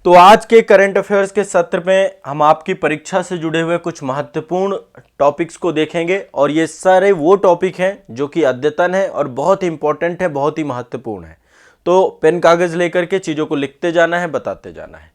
तो आज के करंट अफेयर्स के सत्र में हम आपकी परीक्षा से जुड़े हुए कुछ महत्वपूर्ण टॉपिक्स को देखेंगे और ये सारे वो टॉपिक हैं जो कि अद्यतन है और बहुत ही इंपॉर्टेंट है, बहुत ही महत्वपूर्ण है। तो पेन कागज लेकर के चीज़ों को लिखते जाना है, बताते जाना है।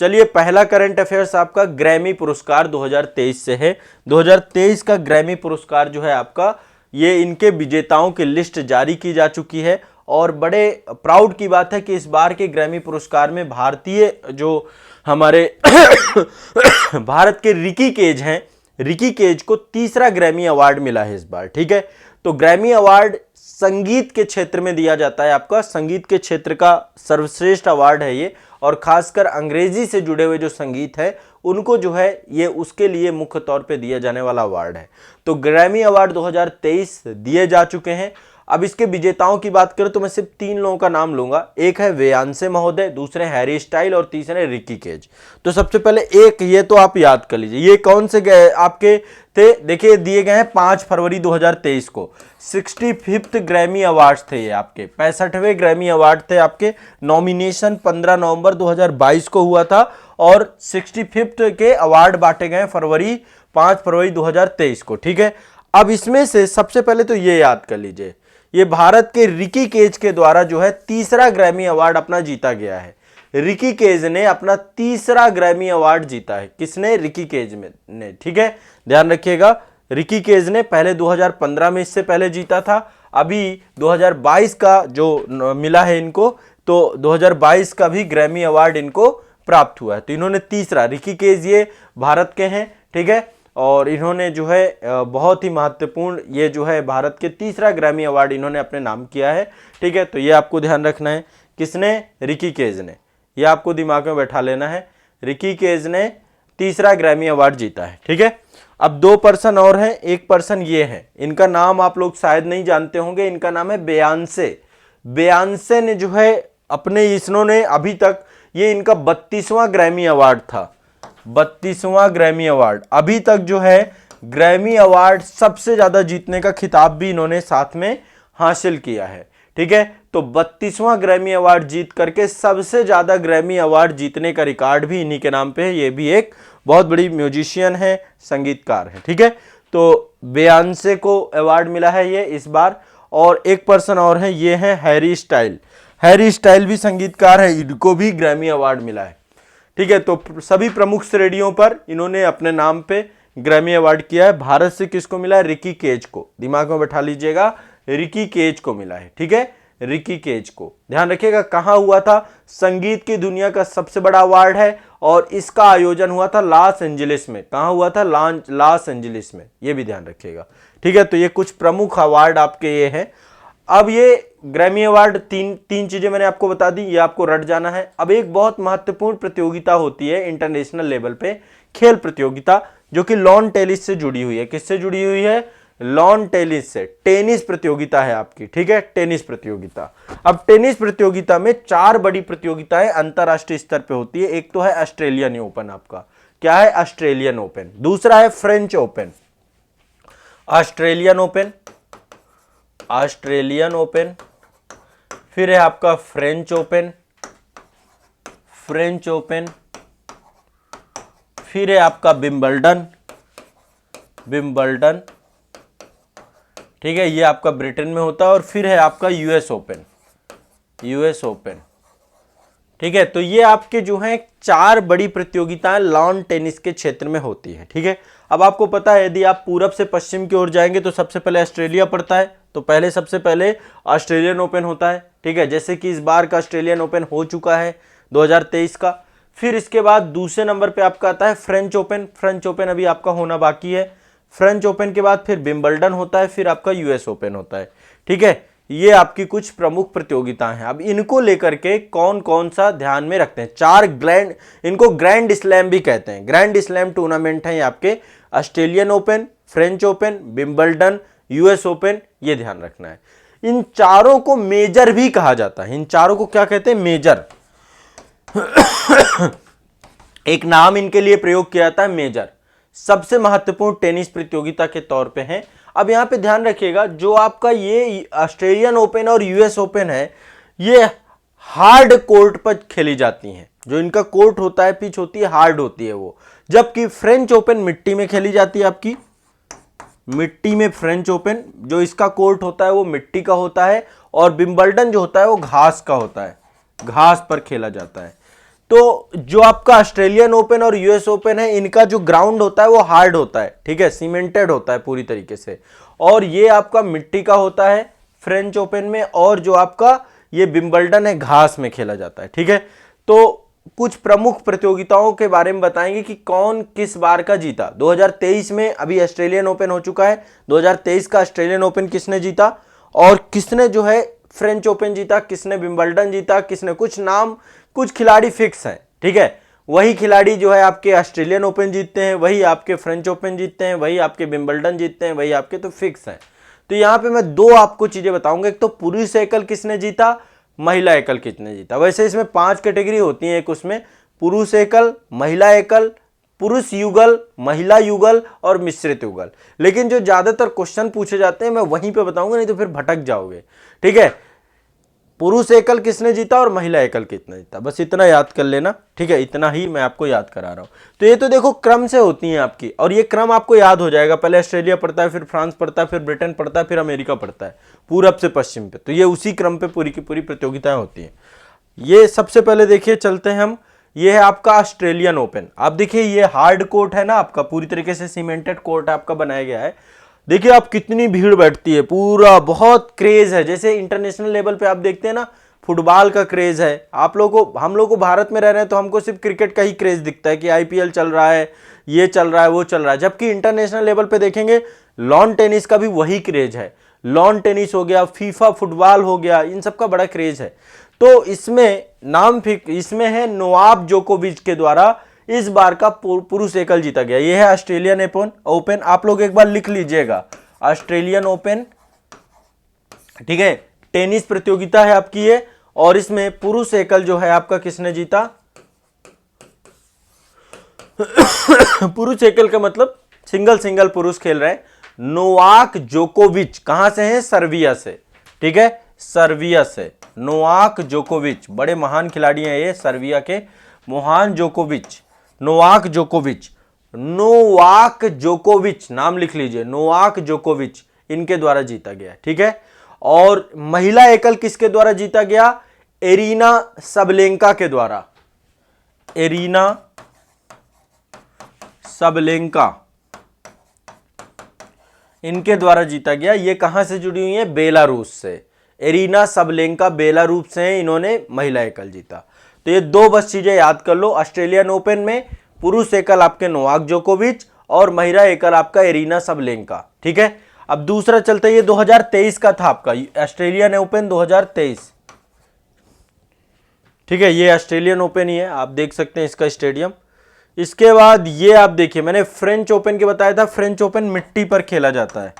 चलिए, पहला करंट अफेयर्स आपका ग्रैमी पुरस्कार 2023 से है। 2023 का ग्रैमी पुरस्कार जो है आपका, ये इनके विजेताओं की लिस्ट जारी की जा चुकी है और बड़े प्राउड की बात है कि इस बार के ग्रैमी पुरस्कार में भारतीय जो हमारे भारत के रिकी केज हैं, रिकी केज को तीसरा ग्रैमी अवार्ड मिला है इस बार। ठीक है, तो ग्रैमी अवार्ड संगीत के क्षेत्र में दिया जाता है, आपका संगीत के क्षेत्र का सर्वश्रेष्ठ अवार्ड है ये, और खासकर अंग्रेजी से जुड़े हुए जो संगीत है उनको जो है ये उसके लिए मुख्य तौर पे दिया जाने वाला अवार्ड है। तो ग्रैमी अवार्ड 2023 दिए जा चुके हैं। अब इसके विजेताओं की बात करें तो मैं सिर्फ 3 लोगों का नाम लूंगा। एक है बेयॉन्से महोदय, दूसरे हैरी स्टाइल और तीसरे रिकी केज। तो सबसे पहले एक ये तो आप याद कर लीजिए, ये कौन से गए आपके थे, देखिए दिए गए हैं 5 फरवरी 2023 को। 65th ग्रैमी अवार्ड्स थे ये आपके, 65वें ग्रैमी अवार्ड थे आपके। नॉमिनेशन 15 नवंबर 2022 को हुआ था और 65th के अवार्ड बांटे गए 5 फरवरी 2023 को। ठीक है, अब इसमें से सबसे पहले तो ये याद कर लीजिए, ये भारत के रिकी केज के द्वारा जो है तीसरा ग्रैमी अवार्ड अपना जीता गया है। रिकी केज ने अपना तीसरा ग्रैमी अवार्ड जीता है। किसने? रिकी केज ने। ठीक है, ध्यान रखिएगा, रिकी केज ने पहले 2015 में इससे पहले जीता था, अभी 2022 का जो मिला है इनको, तो 2022 का भी ग्रैमी अवार्ड इनको प्राप्त हुआ है। तो इन्होंने तीसरा, रिकी केज ये भारत के हैं, ठीक है, और इन्होंने जो है बहुत ही महत्वपूर्ण, ये जो है भारत के तीसरा ग्रैमी अवार्ड इन्होंने अपने नाम किया है। ठीक है, तो ये आपको ध्यान रखना है। किसने? रिकी केज ने। ये आपको दिमाग में बैठा लेना है, रिकी केज ने तीसरा ग्रैमी अवार्ड जीता है। ठीक है, अब 2 पर्सन और हैं। एक पर्सन ये है, इनका नाम आप लोग शायद नहीं जानते होंगे, इनका नाम है बेयॉन्से। बेयॉन्से ने जो है अपने, इन्होंने अभी तक, ये इनका 32वां ग्रैमी अवार्ड था, 32वां ग्रैमी अवार्ड। अभी तक जो है ग्रैमी अवार्ड सबसे ज्यादा जीतने का खिताब भी इन्होंने साथ में हासिल किया है। ठीक है, तो 32वां ग्रैमी अवार्ड जीत करके सबसे ज्यादा ग्रैमी अवार्ड जीतने का रिकॉर्ड भी इन्हीं के नाम पे है। ये भी एक बहुत बड़ी म्यूजिशियन है, संगीतकार है। ठीक है, तो बेयॉन्से को अवार्ड मिला है ये इस बार। और एक पर्सन और है, ये है हैरी स्टाइल। हैरी स्टाइल भी संगीतकार है, इनको भी ग्रैमी अवार्ड मिला है। ठीक है, तो सभी प्रमुख श्रेणियों पर इन्होंने अपने नाम पे ग्रैमी अवार्ड किया है। भारत से किसको मिला है? रिकी केज को। दिमाग में बैठा लीजिएगा, रिकी केज को मिला है। ठीक है, रिकी केज को। ध्यान रखिएगा, कहां हुआ था? संगीत की दुनिया का सबसे बड़ा अवार्ड है और इसका आयोजन हुआ था लॉस एंजलिस में। कहां हुआ था? लॉस एंजलिस में। यह भी ध्यान रखिएगा। ठीक है, तो ये कुछ प्रमुख अवार्ड आपके ये हैं। अब ये ग्रैमी अवार्ड, तीन चीजें मैंने आपको बता दी, ये आपको रट जाना है। अब एक बहुत महत्वपूर्ण प्रतियोगिता होती है इंटरनेशनल लेवल पे, खेल प्रतियोगिता, जो कि लॉन टेनिस से जुड़ी हुई है। किससे जुड़ी हुई है? लॉन टेनिस से। टेनिस प्रतियोगिता है आपकी। ठीक है, टेनिस प्रतियोगिता। अब टेनिस प्रतियोगिता में 4 बड़ी प्रतियोगिताएं अंतरराष्ट्रीय स्तर पे होती है। एक तो है ऑस्ट्रेलियन ओपन, आपका क्या है? Australian open. दूसरा है French open, Australian open, Australian open. फिर है आपका फ्रेंच ओपन, फ्रेंच ओपन। फिर है आपका विंबलडन, विंबलडन। ठीक है, ये आपका ब्रिटेन में होता है। और फिर है आपका यूएस ओपन, यूएस ओपन। ठीक है, तो ये आपके जो हैं 4 बड़ी प्रतियोगिताएं लॉन टेनिस के क्षेत्र में होती हैं। ठीक है, अब आपको पता है यदि आप पूरब से पश्चिम की ओर जाएंगे तो सबसे पहले ऑस्ट्रेलिया पड़ता है, तो पहले सबसे पहले ऑस्ट्रेलियन ओपन होता है। ठीक है, जैसे कि इस बार का ऑस्ट्रेलियन ओपन हो चुका है 2023 का। फिर इसके बाद दूसरे नंबर पे आपका आता है फ्रेंच ओपन। फ्रेंच ओपन अभी आपका होना बाकी है। फ्रेंच ओपन के बाद फिर विंबलडन होता है, फिर आपका यूएस ओपन होता है। ठीक है, ये आपकी कुछ प्रमुख प्रतियोगिताएं हैं। अब इनको लेकर के कौन कौन सा ध्यान में रखते हैं? 4 ग्रैंड, इनको ग्रैंड स्लैम भी कहते हैं। ग्रैंड स्लैम टूर्नामेंट है आपके Australian open, French open, Wimbledon, US open. ये ध्यान रखना है। इन चारों को मेजर भी कहा जाता है। इन चारों को क्या कहते हैं? मेजर। एक नाम इनके लिए प्रयोग किया जाता है, मेजर। सबसे महत्वपूर्ण टेनिस प्रतियोगिता के तौर पे है। अब यहां पे ध्यान रखिएगा, जो आपका ये ऑस्ट्रेलियन ओपन और यूएस ओपन है, ये हार्ड कोर्ट पर खेली जाती हैं। जो इनका कोर्ट होता है, पिच होती है, हार्ड होती है वो। जबकि फ्रेंच ओपन मिट्टी में खेली जाती है आपकी, मिट्टी में फ्रेंच ओपन जो इसका कोर्ट होता है वो मिट्टी का होता है, और विंबलडन जो होता है वो घास का होता है, घास पर खेला जाता है। तो जो आपका ऑस्ट्रेलियन ओपन और यूएस ओपन है, इनका जो ग्राउंड होता है वो हार्ड होता है, ठीक है, सीमेंटेड होता है पूरी तरीके से, और ये आपका मिट्टी का होता है फ्रेंच ओपन में, और जो आपका ये विंबलडन है घास में खेला जाता है, ठीक है। तो कुछ प्रमुख प्रतियोगिताओं के बारे में बताएंगे कि कौन किस बार का जीता। 2023 में अभी ऑस्ट्रेलियन ओपन हो चुका है, 2023 का ऑस्ट्रेलियन ओपन किसने जीता, और किसने जो है फ्रेंच ओपन जीता, किसने विंबलडन जीता, किसने, कुछ नाम, कुछ खिलाड़ी फिक्स हैं, ठीक है। वही खिलाड़ी जो है आपके ऑस्ट्रेलियन ओपन जीतते हैं, वही आपके फ्रेंच ओपन जीतते हैं, वही आपके विंबलडन जीतते हैं, वही आपके, तो फिक्स हैं। तो यहाँ पे मैं दो आपको चीजें बताऊंगा, एक तो पुरुष एकल किसने जीता, महिला एकल किसने जीता। वैसे इसमें 5 कैटेगरी होती हैं, एक उसमें पुरुष एकल, महिला एकल, पुरुष युगल, महिला युगल और मिश्रित युगल। लेकिन जो ज्यादातर क्वेश्चन पूछे जाते हैं मैं वहीं पे बताऊंगा, नहीं तो फिर भटक जाओगे, ठीक है। पुरुष एकल किसने जीता और महिला एकल किसने जीता, बस इतना याद कर लेना, ठीक है। इतना ही मैं आपको याद करा रहा हूं। तो ये तो देखो क्रम से होती हैं आपकी, और ये क्रम आपको याद हो जाएगा। पहले ऑस्ट्रेलिया पड़ता है, फिर फ्रांस पड़ता है, फिर ब्रिटेन पड़ता है, फिर अमेरिका पड़ता है, पूरब से पश्चिम पे। तो ये उसी क्रम पे पूरी की पूरी प्रतियोगिताएं होती हैं। ये सबसे पहले देखिए, चलते हैं हम, ये है आपका ऑस्ट्रेलियन ओपन। आप देखिए ये हार्ड कोर्ट है ना आपका, पूरी तरीके से सीमेंटेड कोर्ट आपका बनाया गया है। देखिए आप कितनी भीड़ बैठती है, पूरा बहुत क्रेज है। जैसे इंटरनेशनल लेवल पे आप देखते हैं ना, फुटबॉल का क्रेज है। आप लोगों को, हम लोग को भारत में रह रहे हैं तो हमको सिर्फ क्रिकेट का ही क्रेज दिखता है कि आईपीएल चल रहा है, ये चल रहा है, वो चल रहा है। जबकि इंटरनेशनल लेवल पे देखेंगे, लॉन टेनिस का भी वही क्रेज है। लॉन टेनिस हो गया, फीफा फुटबॉल हो गया, इन सब का बड़ा क्रेज है। तो इसमें नाम इसमें है नोवाक जोकोविच के द्वारा इस बार का पुरुष एकल जीता गया। यह है ऑस्ट्रेलियन ओपन। आप लोग एक बार लिख लीजिएगा, ऑस्ट्रेलियन ओपन, ठीक है। टेनिस प्रतियोगिता है आपकी ये, और इसमें पुरुष एकल जो है आपका किसने जीता, पुरुष एकल का मतलब सिंगल सिंगल पुरुष खेल रहे हैं, नोवाक जोकोविच। कहां से हैं, सर्बिया से, ठीक है, सर्बिया से नोवाक जोकोविच, बड़े महान खिलाड़ी हैं ये, सर्बिया के महान जोकोविच, नोवाक जोकोविच। नोवाक जोकोविच नाम लिख लीजिए, नोवाक जोकोविच, इनके द्वारा जीता गया, ठीक है। और महिला एकल किसके द्वारा जीता गया, एरिना सबलेंका के द्वारा, एरिना सबलेंका, इनके द्वारा जीता गया। ये कहां से जुड़ी हुई है, बेलारूस से। एरिना सबलेंका बेलारूस से हैं, इन्होंने महिला एकल जीता। तो ये दो बस चीजें याद कर लो, ऑस्ट्रेलियन ओपन में पुरुष एकल आपके नोवाक जोकोविच और महिला एकल आपका एरिना सबलेंका, ठीक है। अब दूसरा चलता है, ये 2023 का था आपका ऑस्ट्रेलियन ओपन 2023, ठीक है। ये ऑस्ट्रेलियन ओपन ही है, आप देख सकते हैं इसका स्टेडियम। इसके बाद ये आप देखिए, मैंने फ्रेंच ओपन के बताया था, फ्रेंच ओपन मिट्टी पर खेला जाता है।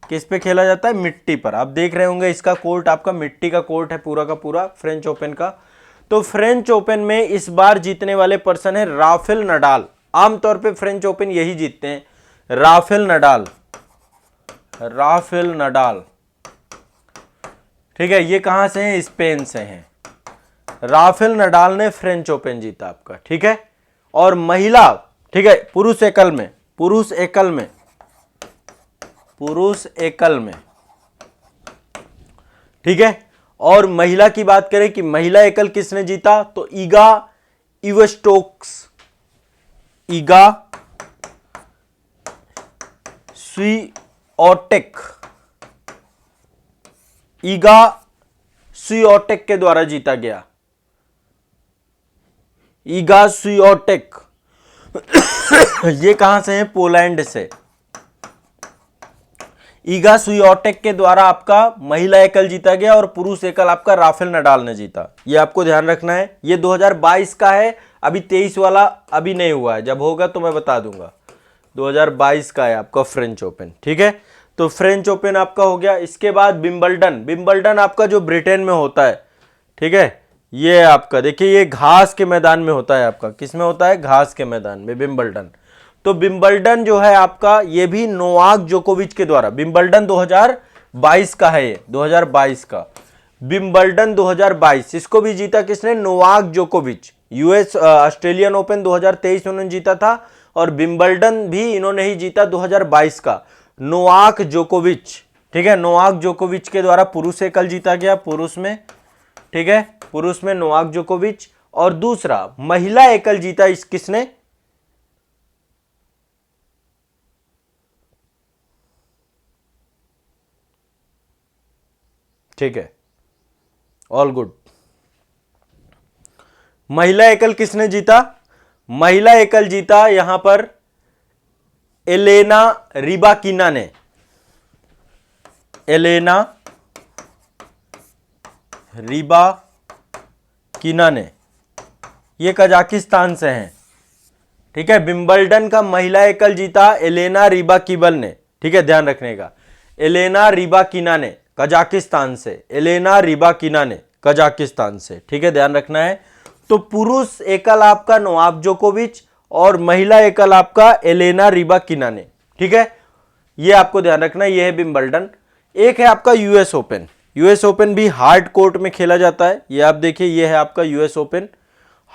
किस पे खेला जाता है, मिट्टी पर। आप देख रहे होंगे इसका कोर्ट आपका मिट्टी का कोर्ट है पूरा का पूरा फ्रेंच ओपन का। तो फ्रेंच ओपन में इस बार जीतने वाले पर्सन है राफेल नडाल। आमतौर पे फ्रेंच ओपन यही जीतते हैं, राफेल नडाल, राफेल नडाल, ठीक है। ये कहां से हैं, स्पेन से हैं। राफेल नडाल ने फ्रेंच ओपन जीता आपका, ठीक है। और महिला, ठीक है, पुरुष एकल में, पुरुष एकल में, पुरुष एकल में, ठीक है। और महिला की बात करें कि महिला एकल किसने जीता, तो ईगा इवेस्टोक्स, ईगा स्वीओटेक, ईगा स्वीओटेक के द्वारा जीता गया, ईगा स्वीओटेक। ये कहां से है, पोलैंड से। ईगा स्वीओटेक के द्वारा आपका महिला एकल जीता गया और पुरुष एकल आपका राफेल नडाल ने जीता। ये आपको ध्यान रखना है। ये 2022 का है, अभी 23 वाला अभी नहीं हुआ है, जब होगा तो मैं बता दूंगा। 2022 का है आपका फ्रेंच ओपन, ठीक है। तो फ्रेंच ओपन आपका हो गया। इसके बाद विंबलडन, विंबलडन आपका जो ब्रिटेन में होता है, ठीक है। ये आपका देखिए, ये घास के मैदान में होता है आपका, किस में होता है, घास के मैदान में विंबलडन। तो विंबलडन जो है आपका, ये भी नोवाक जोकोविच के द्वारा, विंबलडन 2022 का है, ये 2022 का विंबलडन 2022, इसको भी जीता किसने, नोवाक जोकोविच, यूएस ऑस्ट्रेलियन ओपन 2023 उन्होंने जीता था और विंबलडन भी इन्होंने ही जीता 2022 का। नोवाक जोकोविच, ठीक है, नोवाक जोकोविच के द्वारा पुरुष एकल जीता गया, पुरुष में, ठीक है, पुरुष में नोवाक जोकोविच। और दूसरा महिला एकल जीता इस किसने, ठीक है, ऑल गुड। महिला एकल किसने जीता, महिला एकल जीता यहां पर एलेना रिबाकिना ने, एलेना रिबाकिना ने, ये कजाकिस्तान से हैं, ठीक है। विंबलडन का महिला एकल जीता एलेना रिबाकिबल ने, ठीक है, ध्यान रखने का, एलेना रिबाकिना ने कजाकिस्तान से, एलेना रिबाकिना ने कजाकिस्तान से, ठीक है, ध्यान रखना है। तो पुरुष एकल आपका नोवाक जोकोविच और महिला एकल आपका एलेना रिबाकिना ने, ठीक है, ये आपको ध्यान रखना है। ये है विंबलडन। एक है आपका यूएस ओपन, यूएस ओपन भी हार्ड कोर्ट में खेला जाता है, ये आप देखिए, ये है आपका यूएस ओपन,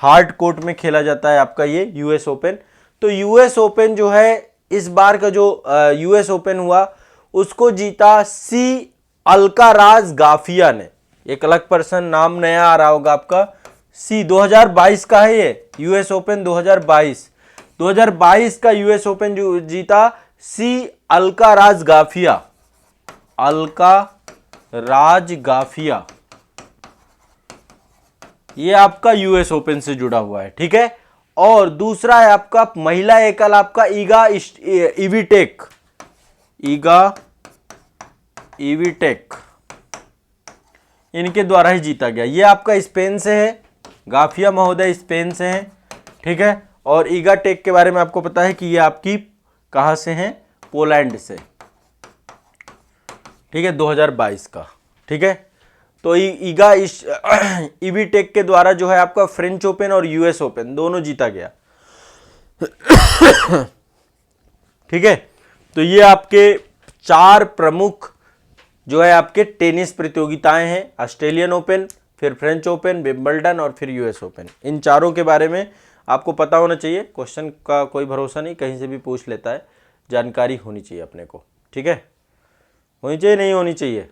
हार्ड कोर्ट में खेला जाता है आपका ये यूएस ओपन। तो यूएस ओपन जो है इस बार का जो यूएस ओपन हुआ उसको जीता सी अल्काराज गाफिया ने। एक अलग पर्सन, नाम नया आ रहा होगा आपका, सी 2022 का है ये यूएस ओपन 2022 का यूएस ओपन जो जीता सी अल्काराज गाफिया, अल्काराज गाफिया, ये आपका यूएस ओपन से जुड़ा हुआ है, ठीक है। और दूसरा है आपका महिला एकल आपका ईगा इविटेक, ईगा इविटेक, इनके द्वारा ही जीता गया। ये आपका स्पेन से है, गाफिया महोदय स्पेन से हैं, ठीक है। और ईगा टेक के बारे में आपको पता है कि ये आपकी कहां से हैं, पोलैंड से, ठीक है, 2022 का, ठीक है। तो ईगा इविटेक के द्वारा जो है आपका फ्रेंच ओपन और यूएस ओपन दोनों जीता गया, ठीक है। तो ये आपके 4 प्रमुख जो है आपके टेनिस प्रतियोगिताएं हैं, ऑस्ट्रेलियन ओपन, फिर फ्रेंच ओपन, विंबलडन और फिर यूएस ओपन। इन चारों के बारे में आपको पता होना चाहिए, क्वेश्चन का कोई भरोसा नहीं, कहीं से भी पूछ लेता है, जानकारी होनी चाहिए अपने को, ठीक है। होनी चाहिए, नहीं होनी चाहिए,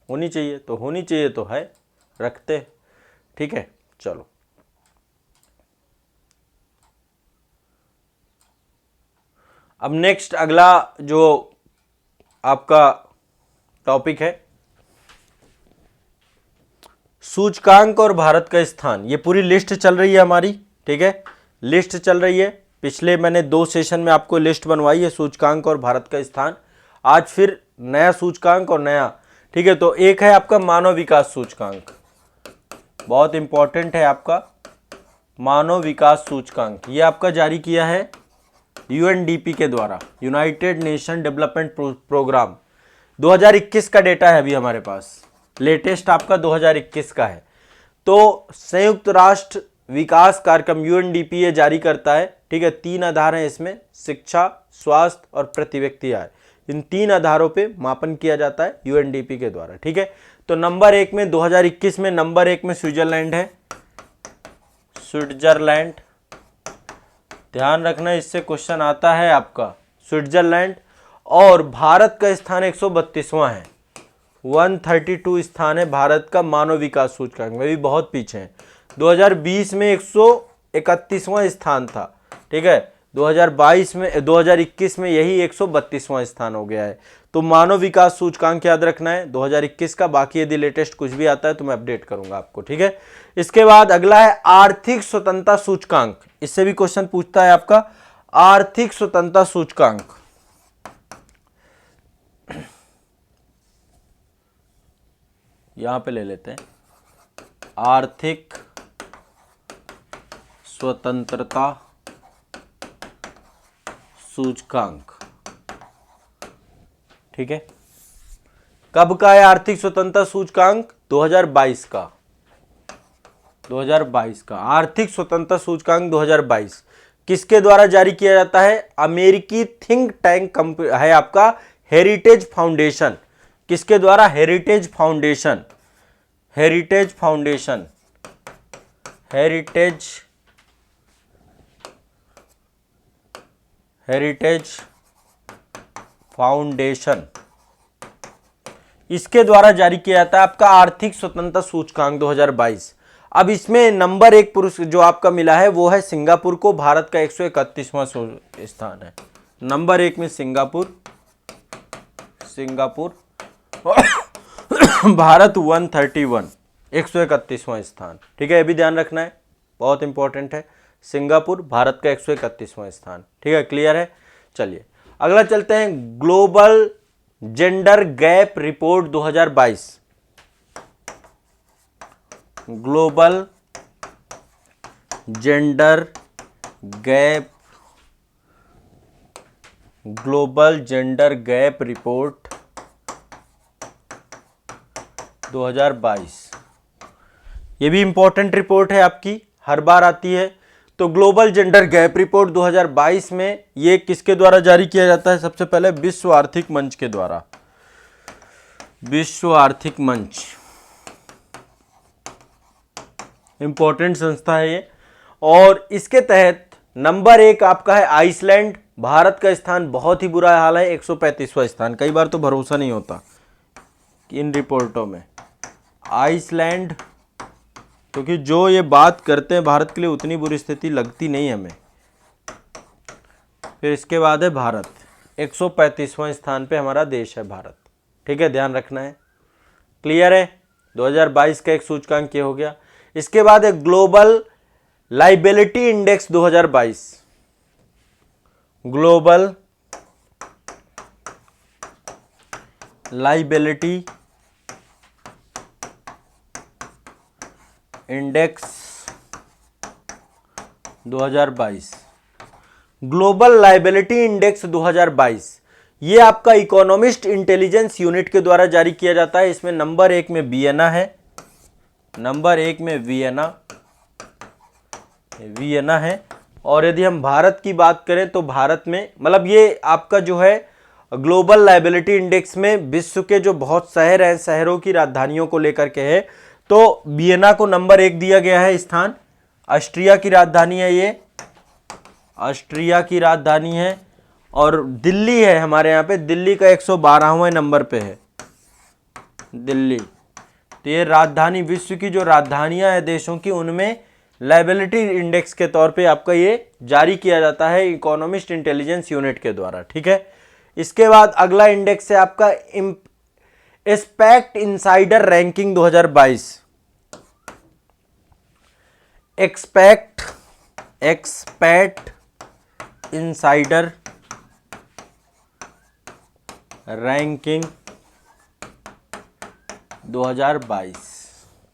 होनी चाहिए, तो होनी चाहिए तो है, रखते, ठीक है। चलो अब नेक्स्ट अगला जो आपका टॉपिक है सूचकांक और भारत का स्थान। ये पूरी लिस्ट चल रही है हमारी, ठीक है, लिस्ट चल रही है। पिछले मैंने 2 सेशन में आपको लिस्ट बनवाई है सूचकांक और भारत का स्थान, आज फिर नया सूचकांक और नया, ठीक है। तो एक है आपका मानव विकास सूचकांक, बहुत इंपॉर्टेंट है आपका मानव विकास सूचकांक। ये आपका जारी किया है यूएनडीपी के द्वारा, यूनाइटेड नेशन डेवलपमेंट प्रोग्राम। 2021 का डेटा है अभी हमारे पास, लेटेस्ट आपका 2021 का है। तो संयुक्त राष्ट्र विकास कार्यक्रम यूएनडीपी ये जारी करता है, ठीक है। 3 आधार हैं इसमें, शिक्षा, स्वास्थ्य और प्रति व्यक्ति आय। इन 3 आधारों पे मापन किया जाता है यूएनडीपी के द्वारा, ठीक है। तो नंबर 1 में 2021 में नंबर 1 में स्विट्जरलैंड है, स्विट्जरलैंड, ध्यान रखना इससे क्वेश्चन आता है आपका, स्विट्जरलैंड। और भारत का स्थान 132वां है, 132 स्थान है भारत का मानव विकास सूचकांक में, भी बहुत पीछे है। 2020 में 131वां स्थान था, ठीक है। 2021 में यही 132वां स्थान हो गया है। तो मानव विकास सूचकांक याद रखना है 2021 का, बाकी यदि लेटेस्ट कुछ भी आता है तो मैं अपडेट करूंगा आपको, ठीक है। इसके बाद अगला है आर्थिक स्वतंत्रता सूचकांक, इससे भी क्वेश्चन पूछता है आपका आर्थिक स्वतंत्रता सूचकांक। यहां पे ले लेते हैं आर्थिक स्वतंत्रता सूचकांक, ठीक है। कब का है आर्थिक स्वतंत्रता सूचकांक? 2022 का, 2022 का आर्थिक स्वतंत्रता सूचकांक 2022 किसके द्वारा जारी किया जाता है? अमेरिकी थिंक टैंक है आपका हेरिटेज फाउंडेशन। किसके द्वारा? Heritage foundation, heritage foundation, heritage foundation, इसके द्वारा जारी किया जाता है आपका आर्थिक स्वतंत्रता सूचकांक 2022। अब इसमें नंबर 1 पुरस्कार जो आपका मिला है वो है सिंगापुर को, भारत का 131वां स्थान है। नंबर 1 में सिंगापुर भारत 131, 131वां स्थान। ठीक है, ये भी ध्यान रखना है, बहुत इंपॉर्टेंट है। सिंगापुर भारत का 131वां स्थान। ठीक है, क्लियर है। चलिए अगला चलते हैं, global gender gap report 2022। Global gender gap report 2022। ये भी इंपॉर्टेंट रिपोर्ट है आपकी, हर बार आती है। तो ग्लोबल जेंडर गैप रिपोर्ट 2022 में ये किसके द्वारा जारी किया जाता है? सबसे पहले विश्व आर्थिक मंच के द्वारा। विश्व आर्थिक मंच इंपॉर्टेंट संस्था है ये, और इसके तहत नंबर 1 आपका है आइसलैंड। भारत का स्थान बहुत ही बुरा हाल है, 135वां स्थान। कई बार तो भरोसा नहीं होता इन रिपोर्टों में। आइसलैंड, क्योंकि जो ये बात करते हैं भारत के लिए उतनी बुरी स्थिति लगती नहीं हमें। फिर इसके बाद है भारत, 135वां स्थान पे हमारा देश है भारत। ठीक है, ध्यान रखना है। क्लियर है, 2022 का एक सूचकांक ये हो गया। इसके बाद है global liability index 2022। Global liability index 2022। Global liability index 2022 ये आपका इकोनॉमिस्ट इंटेलिजेंस यूनिट के द्वारा जारी किया जाता है। इसमें नंबर 1 में वियना है, नंबर 1 में वियना है। और यदि हम भारत की बात करें तो भारत में, मतलब ये आपका जो है ग्लोबल लाइबिलिटी इंडेक्स में विश्व के जो बहुत शहर हैं, शहरों की राजधानियों को लेकर के है, तो वियना को नंबर 1 दिया गया है स्थान। ऑस्ट्रिया की राजधानी है ये, ऑस्ट्रिया की राजधानी है। और दिल्ली है हमारे यहाँ पे, दिल्ली का 112वें नंबर पे है दिल्ली। तो ये राजधानी, विश्व की जो राजधानियां हैं देशों की, उनमें लाइबिलिटी इंडेक्स के तौर पे आपका ये जारी किया जाता है इकोनॉमिस्ट इंटेलिजेंस यूनिट के द्वारा। ठीक है, इसके बाद अगला इंडेक्स है आपका aspect insider ranking 2022। Expect insider ranking 2022।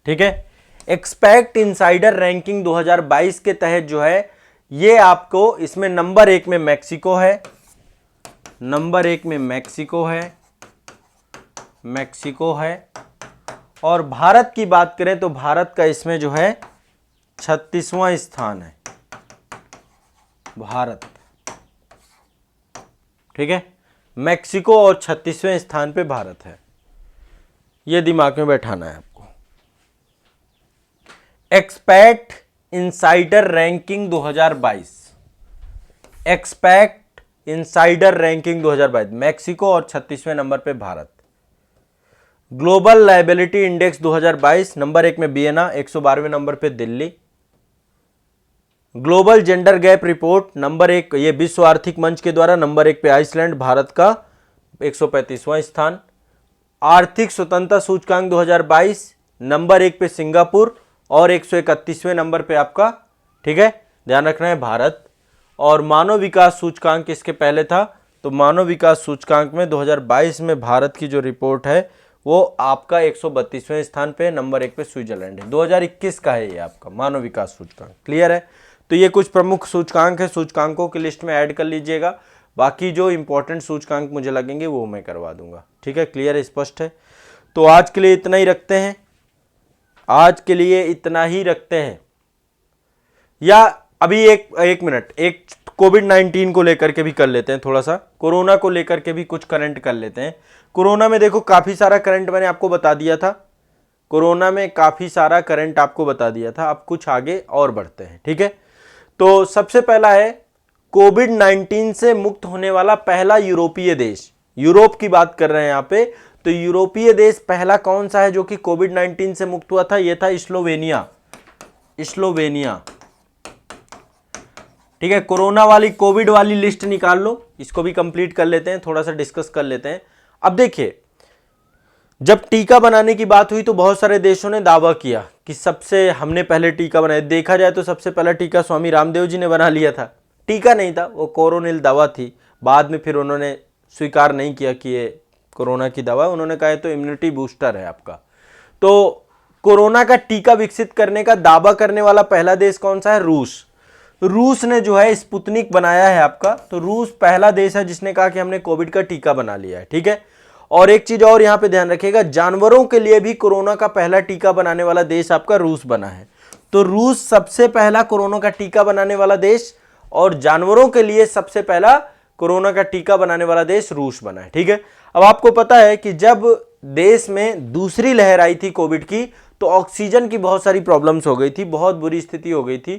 ठीक है, एक्सपेक्ट इनसाइडर रैंकिंग 2022 के तहत जो है ये आपको, इसमें नंबर 1 में मैक्सिको है, नंबर 1 में मैक्सिको है। और भारत की बात करें तो भारत का इसमें जो है 36वां स्थान है भारत। ठीक है, मैक्सिको और 36वें स्थान पे भारत है, ये दिमाग में बैठाना है आपको। Expect insider ranking 2022, expect insider ranking 2022, Mexico और 36वें नंबर पे Bharat. Global liability index 2022 number 1 में वियना, 112वें नंबर पे Delhi. Global gender gap report number 1 ये विश्व आर्थिक मंच के द्वारा, नंबर 1 पे आइसलैंड, भारत का 135वां स्थान। आर्थिक स्वतंत्रता सूचकांक 2022 नंबर 1 पे सिंगापुर और 131वें नंबर पे आपका, ठीक है, ध्यान रखना है, भारत। और मानव विकास सूचकांक इसके पहले था, तो मानव विकास सूचकांक में 2022 में भारत की जो रिपोर्ट है वो आपका 132वें स्थान पे, नंबर 1 पे स्विट्जरलैंड है। 2021 का है ये आपका मानव विकास सूचकांक। क्लियर है, तो ये कुछ प्रमुख सूचकांक है, सूचकांकों की लिस्ट में ऐड कर लीजिएगा। बाकी जो इंपॉर्टेंट सूचकांक मुझे लगेंगे वो मैं करवा दूंगा। ठीक है, क्लियर है, स्पष्ट है। तो आज के लिए इतना ही रखते हैं, आज के लिए इतना ही रखते हैं। या अभी एक मिनट, एक कोविड-19 को लेकर के भी कर लेते हैं, थोड़ा सा कोरोना को लेकर के भी कुछ करंट कर लेते हैं। कोरोना में देखो काफी सारा करंट मैंने आपको बता दिया था, कोरोना में काफी सारा करंट आपको बता दिया था। अब कुछ आगे और बढ़ते हैं, ठीक है। तो सबसे पहला है कोविड-19 से मुक्त होने वाला पहला यूरोपीय देश, यूरोप की बात कर रहे हैं यहां पे। तो यूरोपीय देश पहला कौन सा है जो कि कोविड-19 से मुक्त हुआ था? यह था स्लोवेनिया, स्लोवेनिया, ठीक है। कोरोना वाली कोविड वाली लिस्ट निकाल लो, इसको भी कंप्लीट कर लेते हैं, थोड़ा सा डिस्कस कर लेते हैं। अब देखिए, जब टीका बनाने की बात हुई तो बहुत सारे देशों ने दावा किया कि सबसे हमने पहले टीका बनाया। देखा जाए तो सबसे पहला टीका स्वामी रामदेव जी ने बना लिया था। टीका नहीं था, वो कोरोनिल दवा थी। बाद में फिर उन्होंने स्वीकार नहीं किया कि ये कोरोना की दवा, उन्होंने कहा तो इम्यूनिटी बूस्टर है आपका। तो कोरोना का टीका विकसित करने का दावा करने वाला पहला देश कौन सा है? रूस। रूस ने जो है स्पुतनिक बनाया है आपका। तो रूस पहला देश है जिसने कहा कि हमने कोविड का टीका बना लिया है, ठीक है। और एक चीज और यहां पे ध्यान रखिएगा, जानवरों के लिए भी कोरोना का पहला टीका बनाने वाला देश आपका रूस बना है। तो रूस सबसे पहला कोरोना का टीका बनाने वाला देश, और जानवरों के लिए सबसे पहला कोरोना का टीका बनाने वाला देश रूस बना है, ठीक है। अब आपको पता है कि जब देश में दूसरी लहर आई थी कोविड की, तो ऑक्सीजन की बहुत सारी प्रॉब्लम्स हो गई थी, बहुत बुरी स्थिति हो गई थी।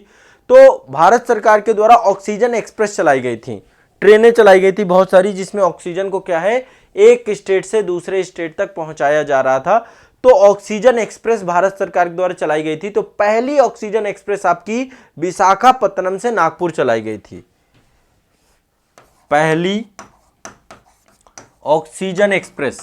तो भारत सरकार के द्वारा ऑक्सीजन एक्सप्रेस चलाई गई थी, ट्रेनें चलाई गई थी बहुत सारी, जिसमें ऑक्सीजन को क्या है, एक स्टेट से दूसरे स्टेट तक पहुंचाया जा रहा था। तो ऑक्सीजन एक्सप्रेस भारत सरकार के द्वारा चलाई गई थी। तो पहली ऑक्सीजन एक्सप्रेस आपकी विशाखापत्तनम से नागपुर चलाई गई थी, पहली ऑक्सीजन एक्सप्रेस,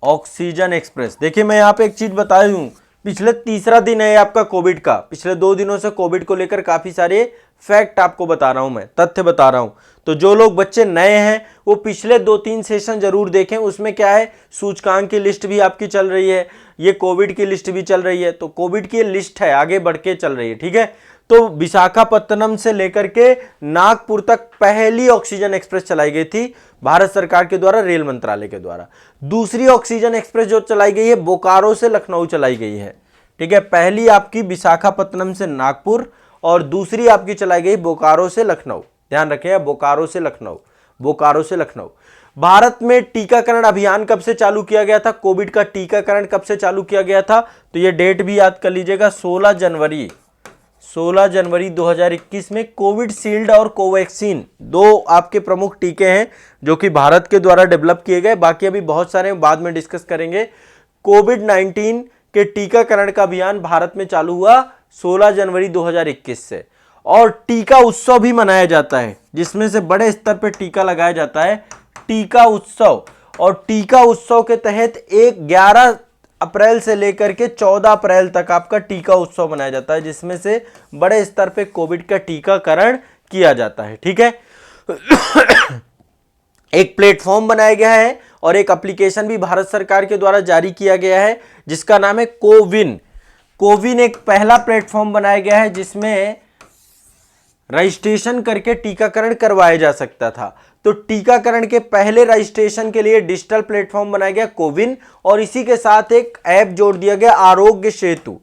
ऑक्सीजन एक्सप्रेस। देखिए मैं यहां पे एक चीज बता दूं, पिछले तीसरा दिन है आपका कोविड का। पिछले 2 दिनों से कोविड को लेकर काफी सारे फैक्ट आपको बता रहा हूं, मैं तथ्य बता रहा हूं। तो जो लोग बच्चे नए हैं वो पिछले 2-3 सेशन जरूर देखें। उसमें क्या है, सूचकांक की लिस्ट भी आपकी चल रही है, ये कोविड की लिस्ट भी चल रही है। तो कोविड की लिस्ट है, आगे बढ़ के चल रही है, ठीक है। तो विशाखापत्तनम से लेकर के नागपुर तक पहली ऑक्सीजन एक्सप्रेस चलाई गई थी भारत सरकार के द्वारा, रेल मंत्रालय के द्वारा। दूसरी ऑक्सीजन एक्सप्रेस जो चलाई गई है बोकारो से लखनऊ चलाई गई है, ठीक है। पहली आपकी विशाखापत्तनम से नागपुर और दूसरी आपकी चलाई गई बोकारो से लखनऊ। ध्यान रखिएगा, बोकारो से लखनऊ, बोकारो से लखनऊ। भारत में टीकाकरण अभियान कब से चालू किया गया था? कोविड का टीकाकरण कब से चालू किया गया था? तो ये डेट भी याद कर लीजिएगा, 16 जनवरी 2021 में। कोविड शील्ड और कोवैक्सीन 2 आपके प्रमुख टीके हैं जो कि भारत के द्वारा डेवलप किए गए। बाकी अभी बहुत सारे बाद में डिस्कस करेंगे। कोविड-19 के टीकाकरण का अभियान भारत में चालू हुआ 16 जनवरी 2021 से, और टीका उत्सव भी मनाया जाता है जिसमें से बड़े स्तर पर टीका लगाया जाता है, टीका उत्सव। और टीका उत्सव के तहत 11 अप्रैल से लेकर के 14 अप्रैल तक आपका टीका उत्सव मनाया जाता है, जिसमें से बड़े स्तर पे कोविड का टीकाकरण किया जाता है, ठीक है। एक प्लेटफॉर्म बनाया गया है और एक एप्लीकेशन भी भारत सरकार के द्वारा जारी किया गया है जिसका नाम है कोविन। कोविन एक पहला प्लेटफॉर्म बनाया गया है जिसमें रजिस्ट्रेशन करके टीकाकरण करवाया जा सकता था। तो टीकाकरण के पहले रजिस्ट्रेशन के लिए डिजिटल प्लेटफॉर्म बनाया गया कोविन, और इसी के साथ एक ऐप जोड़ दिया गया आरोग्य सेतु।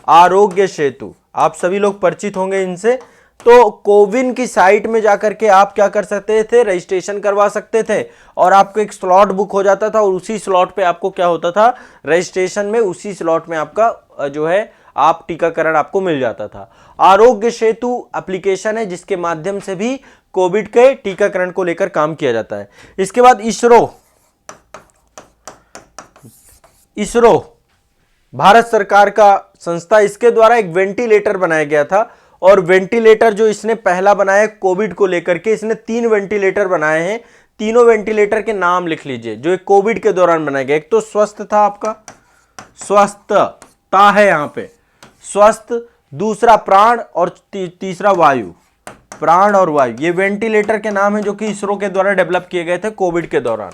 आरोग्य सेतु आप सभी लोग परिचित होंगे इनसे। तो कोविन की साइट में जाकर के आप क्या कर सकते थे, रजिस्ट्रेशन करवा सकते थे, और आपको एक स्लॉट बुक हो जाता था, और उसी स्लॉट पे आपको क्या होता था, रजिस्ट्रेशन में उसी स्लॉट में आपका जो है आप टीकाकरण आपको मिल जाता था। आरोग्य सेतु एप्लीकेशन है जिसके माध्यम से भी कोविड के टीकाकरण को लेकर काम किया जाता है। इसके बाद इसरो भारत सरकार का संस्था, इसके द्वारा एक वेंटिलेटर बनाया गया था, और वेंटिलेटर जो इसने पहला बनाया कोविड को लेकर के, इसने 3 वेंटिलेटर बनाए हैं। तीनों वेंटिलेटर के नाम लिख लीजिए जो एक कोविड के दौरान बनाया गया। एक तो स्वस्थ था आपका, स्वस्थता है यहां पे, स्वस्थ, दूसरा प्राण, और तीसरा वायु, प्राण और वायु। ये वेंटिलेटर के नाम है जो कि इसरो के द्वारा डेवलप किए गए थे कोविड के दौरान,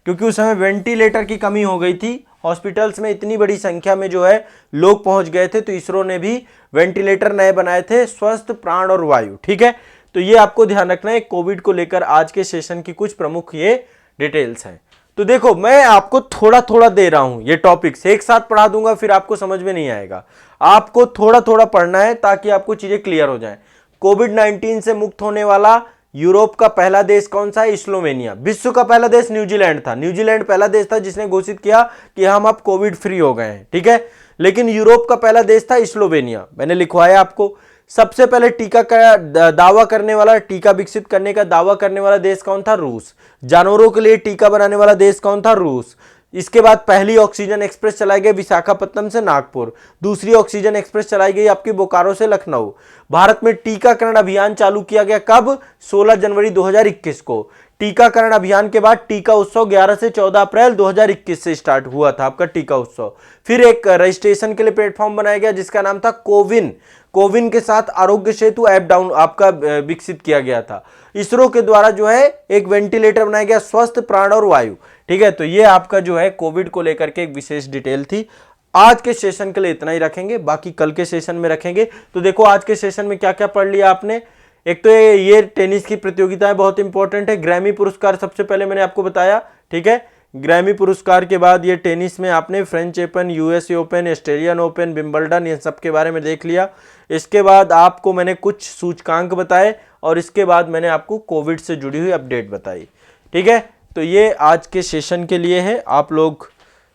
क्योंकि उस समय वेंटिलेटर की कमी हो गई थी। हॉस्पिटल्स में इतनी बड़ी संख्या में जो है लोग पहुंच गए थे, तो इसरो ने भी वेंटिलेटर नए बनाए थे, स्वस्थ, प्राण और वायु, ठीक है। तो ये आपको ध्यान रखना है। कोविड को लेकर आज के सेशन की कुछ प्रमुख ये डिटेल्स हैं। तो देखो मैं आपको थोड़ा थोड़ा दे रहा हूं, ये टॉपिक्स एक साथ पढ़ा दूंगा फिर आपको समझ में नहीं आएगा। आपको थोड़ा थोड़ा पढ़ना है ताकि आपको चीजें क्लियर हो जाएं। कोविड-19 से मुक्त होने वाला यूरोप का पहला देश कौन सा है? स्लोवेनिया। विश्व का पहला देश न्यूजीलैंड था। न्यूजीलैंड पहला देश था जिसने घोषित किया कि हम अब कोविड फ्री हो गए हैं, ठीक है। लेकिन यूरोप का पहला देश था स्लोवेनिया, मैंने लिखवाया आपको। सबसे पहले टीका का दावा करने वाला, टीका विकसित करने का दावा करने वाला देश कौन था? रूस। जानवरों के लिए टीका बनाने वाला देश कौन था? रूस। इसके बाद पहली ऑक्सीजन एक्सप्रेस चलाई गई विशाखापट्टनम से नागपुर। दूसरी ऑक्सीजन एक्सप्रेस चलाई गई आपकी बोकारो से लखनऊ। भारत में टीकाकरण अभियान चालू किया गया कब? 16 जनवरी 2021 को। टीकाकरण अभियान के बाद टीका उत्सव 11 से 14 अप्रैल 2021 से स्टार्ट हुआ था आपका टीका उत्सव। फिर एक रजिस्ट्रेशन के लिए प्लेटफॉर्म बनाया गया जिसका नाम था कोविन। कोविन के साथ आरोग्य सेतु ऐप डाउन आपका विकसित किया गया था। इसरो के द्वारा जो है एक वेंटिलेटर बनाया गया, स्वस्थ प्राण और वायु, ठीक है। तो ये आपका जो है कोविड को लेकर के एक विशेष डिटेल थी। आज के सेशन के लिए इतना ही रखेंगे, बाकी कल के सेशन में रखेंगे। तो देखो आज के सेशन में क्या क्या पढ़ लिया आपने। एक तो ये टेनिस की प्रतियोगिताएं बहुत इंपॉर्टेंट है। ग्रैमी पुरस्कार सबसे पहले मैंने आपको बताया, ठीक है। ग्रैमी पुरस्कार के बाद ये टेनिस में आपने French open, US open, Australian open, Wimbledon, ये सब के बारे में देख लिया। इसके बाद आपको मैंने कुछ सूचकांक बताए और इसके बाद मैंने आपको कोविड से जुड़ी हुई अपडेट बताई, ठीक है। तो ये आज के सेशन के लिए है। आप लोग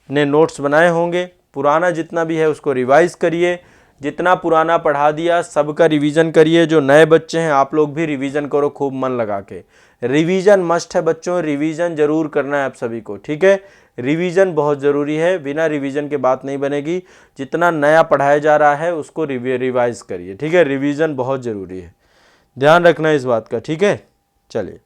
ने नोट्स बनाए होंगे, पुराना जितना भी है उसको रिवाइज करिए। जितना पुराना पढ़ा दिया सबका रिवीजन करिए। जो नए बच्चे हैं आप लोग भी रिवीजन करो खूब मन लगा के। रिवीजन मस्ट है बच्चों, रिवीजन जरूर करना है आप सभी को, ठीक है। रिवीजन बहुत ज़रूरी है, बिना रिवीजन के बात नहीं बनेगी। जितना नया पढ़ाया जा रहा है उसको रिवाइज करिए, ठीक है। रिवीजन बहुत ज़रूरी है, ध्यान रखना इस बात का, ठीक है। चलिए।